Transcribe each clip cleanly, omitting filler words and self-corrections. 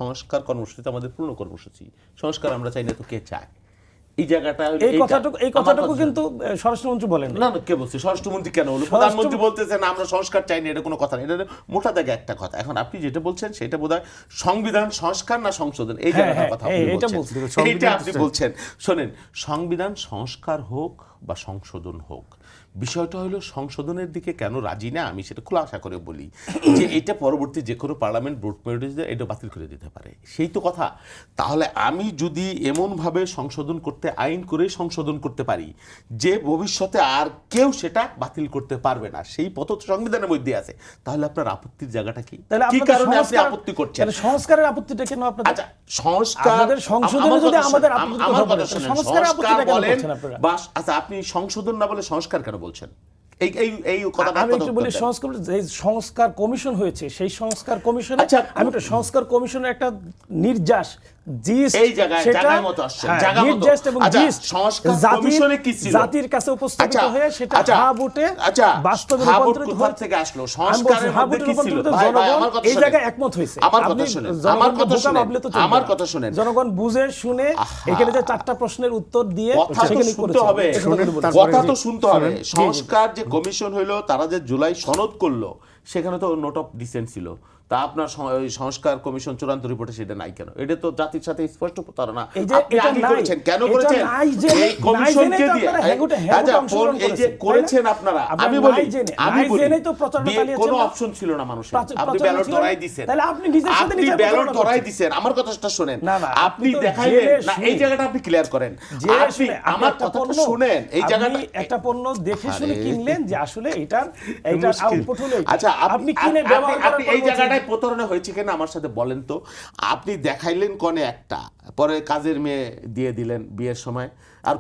সংস্কার কর্মসূচিতে আমাদের পূর্ণ কর্মসূচি। সংস্কার আমরা চাই না তো কে চায়? এই জায়গাটা এই কথাটুকু কিন্তু স্বরাষ্ট্রমন্ত্রী বলেন না। কে বলছে? স্বরাষ্ট্রমন্ত্রী কেন হলো? প্রধানমন্ত্রী বলতেছেন আমরা সংস্কার চাই না, এটা কোনো কথা না। এটা মোটা দাগে একটা কথা। এখন আপনি যেটা বলছেন সেটা বোধহয় সংবিধান সংস্কার না সংশোধন, এই জায়গাটার কথা এইটা আপনি বলছেন। শোনেন, সংবিধান সংস্কার হোক বা সংশোধন হোক, বিষয়টা হলো সংশোধনের দিকে কেন রাজি না আমি সেটা খোলাসা করে বলি যে এটা পরবর্তী যে কোনো পার্লামেন্ট ভোট মেজরিটিতে এটা বাতিল করে দিতে পারে, সেই তো কথা। তাহলে আমি যদি এমনভাবে সংশোধন করতে আইন করে সংশোধন করতে পারি যে ভবিষ্যতে আর কেউ সেটা বাতিল করতে পারবে না, সেই পথ তো সংবিধানের মধ্যে আছে, তাহলে আপনার আপত্তির জায়গাটা কি? কি কারণে আপনি আপত্তি করছেন? সংস্কারের আপত্তিটা কেন আপনাদের? আচ্ছা, সংস্কার সংশোধনে যদি আমাদের আপত্তি আমার কথা শুনেন, সংস্কারের আপত্তিটা কেন করছেন আপনারা? বাস আচ্ছা, আপনি সংশোধন না বলে সংস্কার কেন বলছেন? এই কথাটা আমি একটু বলি, সংস্কার কমিশন হয়েছে, সেই সংস্কার কমিশন, আমি একটা সংস্কার কমিশনের একটা নির্যাস জাতির কাছে উপস্থাপিত হয়ে সেটা বাস্তবে রূপান্তরিত থেকে আসলো। এই জায়গায় একমত হয়েছে। আমার কথা শুনেন, জনগণ বুঝে শুনে এখানে যে 4টা প্রশ্নের উত্তর দিয়ে কথা তো শুনতে হবে। সংস্কার যে কমিশন হইলো, তারা যে জুলাই সনদ করলো, সেখানে তো নোট অফ ডিসেন্ট ছিল। তা আপনার সংস্কার কমিশন চূড়ান্ত রিপোর্টে সেটা নাই কেন? এটা তো জাতির সাথে স্পষ্ট প্রতারণা। আপনি আগে করেছেন, কেন করেছেন? এই কমিশনকে দিয়ে এই যে করেছেন আপনারা, আমি বলি কোনো অপশন ছিল না মানুষের। আপনি ব্যালট ধরাই দিয়েছেন, আপনি ব্যালট ধরাই দিয়েছেন। আমার কথাটা শুনেন, আপনি দেখাইলেন না, এই জায়গাটা আপনি ক্লিয়ার করেন। আপনি আমার কথাটা শুনেন, এই জায়গাটা একটা পণ্য দেখে শুনে কিনলেন যে আসলে এটার আউটপুট হলো। আচ্ছা, আপনি কিনে ব্যবহার করেন, এই জায়গাটা প্রতারণা হয়েছে কিনা আমার সাথে বলেন তো। আপনি দেখাইলেন কনে একটা, পরে কাজের মেয়ে দিয়ে দিলেন বিয়ের সময়, আর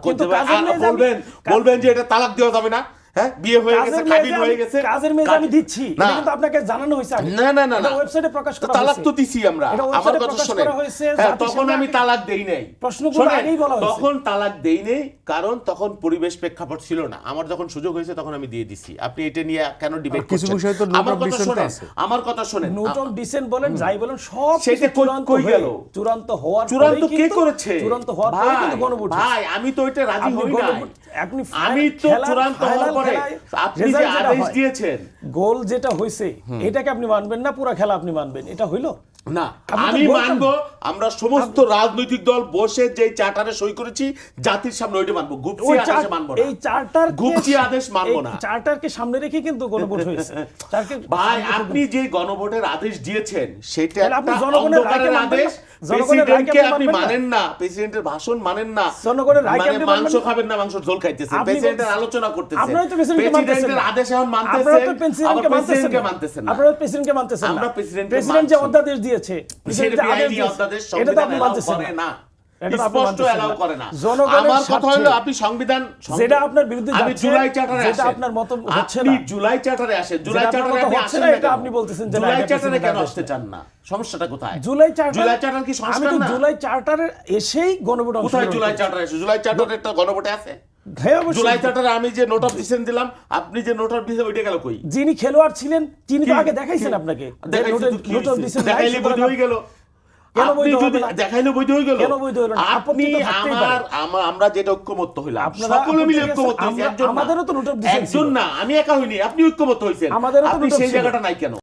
বলবেন যে এটা তালাক দেওয়া যাবে না। হ্যাঁ, বিয়ে হয়ে গেছে, কাবিন হয়ে গেছে, কাজের মেয়ে আমি দিচ্ছি, এটা কিন্তু আপনাকে জানানো হয়েছে। না, ওয়েবসাইটে প্রকাশ করা হয়েছে। তালাক তো দিছি আমরা। আমার কথা শুনেন, তখন আমি তালাক দেই নাই। প্রশ্নগুলো আগেই বলা হয়েছে। তখন তালাক দেই নাই, কারণ তখন পরিবেশ প্রেক্ষাপট ছিল না। আমার যখন সুযোগ হয়েছে তখন আমি দিয়ে দিছি। আপনি এটা নিয়ে কেন ডিবেট করছেন? আমার কথা শুনেন, নোট অফ ডিসেন্ট বলেন, যাই বলেন, সব সেটা কই গেল? চূড়ান্ত হওয়ার চূড়ান্ত কে করেছে? চূড়ান্ত হওয়ার পরে কিন্তু গণভোট। ভাই, আমি তো এটা রাজি হই না। আমি তো চূড়ান্ত হওয়ার পরে আপনি যে আদেশ দিয়েছেন, গোল যেটা হইছে, এটাকে আপনি মানবেন না, পুরো খেলা আপনি মানবেন, এটা হইলো না? আমি মানবো, আমরা সমস্ত রাজনৈতিক দল বসে যে চার্টারে সই করেছি, জাতির সামনে ওইটা মানবো। গুপচি আদেশ মানবো না। এই চার্টার গুপচি আদেশ মানবো না। চার্টারকে সামনে রেখে কিন্তু গণভোট হয়েছে। ভাই, আপনি যে গণভোটের আদেশ দিয়েছেন সেটা একটা অন্ধকারের আদেশ। প্রেসিডেন্টকে আপনি মানেন না, প্রেসিডেন্টের ভাষণ মানেন না, মানে মাংস খাবেন না, মাংস ঝোল খাইতেছেন, প্রেসিডেন্টের আলোচনা করতেছেন, প্রেসিডেন্টের আদেশ এখন মানতেছেন, আবার প্রেসিডেন্টকে মানতেছেন না। আপনারা প্রেসিডেন্টকে মানতেছেন না। আমরা প্রেসিডেন্ট যে অধ্যাদেশ দিয়েছে, সেটা বিআইডি অধ্যাদেশ সংবিধান এলাও করে না, স্পষ্ট এলাও করে না। আমার কথা হলো, আপনি সংবিধান যেটা আপনার বিরুদ্ধে যাচ্ছে, আমি জুলাই চার্টারে যেটা আপনার মত হচ্ছে না, আপনি জুলাই চার্টারে আসেন, জুলাই চার্টারে আপনি আসেন না, এটা আপনি বলতেছেন যে জুলাই চার্টারে কেন আসতে চান না? সমস্যাটা কোথায়? জুলাই চার্টার কি সংস্কার না? জুলাই চার্টারে এসেই গণভোট। কোথায় জুলাই চার্টারে এসে? জুলাই চার্টারে একটা গণভোটে আছে। জুলাই চার্টারে আমি যে নোট অফ ডিসেন্ট দিলাম, আপনি যে নোট অফ ডিসেন্ট ওইটা গেল কই? যিনি খেলোয়াড় ছিলেন তিনি তো আগে দেখাইছেন আপনাকে, নোট অফ ডিসেন্ট দেখাইলে বৈধ হয়ে গেল। দেখাইলে বৈধ হয়ে গেল। আপনি আমরা যেটা ঐক্যমত্য হইলাম, সকলে মিলে ঐক্যমত্য হইছি। আমাদেরও তো নোট অফ ডিসেন্ট, একজন না, আমি একা হইনি, আপনি ঐক্যমত্য হইছেন। আপনি সেই জায়গাটা নাই কেন?